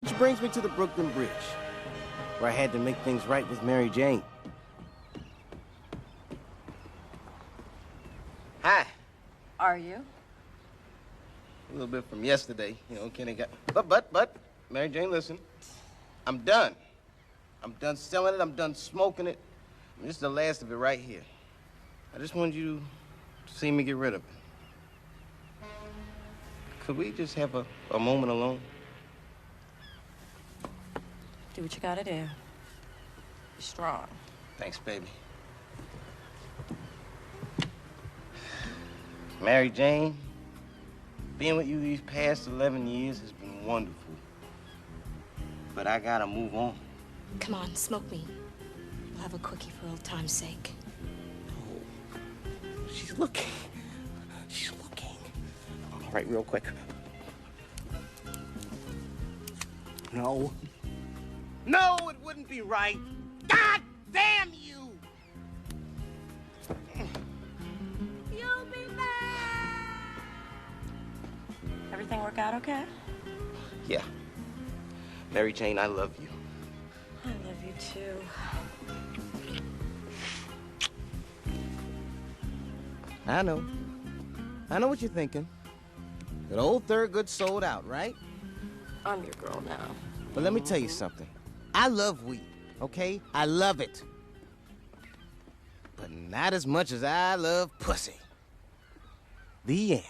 Which brings me to the Brooklyn Bridge, where I had to make things right with Mary Jane. Hi. Are you? A little bit from yesterday, you know, Kenny got... But, Mary Jane, listen. I'm done. I'm done selling it, I'm done smoking it. This is the last of it right here. I just wanted you to see me get rid of it. Could we just have a moment alone? Do what you gotta do. Be strong. Thanks, baby. Mary Jane, being with you these past 11 years has been wonderful. But I gotta move on. Come on, smoke me. We'll have a quickie for old time's sake. Oh, she's looking. She's looking. All right, real quick. No. No, it wouldn't be right. God damn you! You'll be back! Everything work out okay? Yeah. Mary Jane, I love you. I love you too. I know. I know what you're thinking. That old Thurgood sold out, right? I'm your girl now. But let me tell you something. I love weed, okay? I love it. But not as much as I love pussy. The end.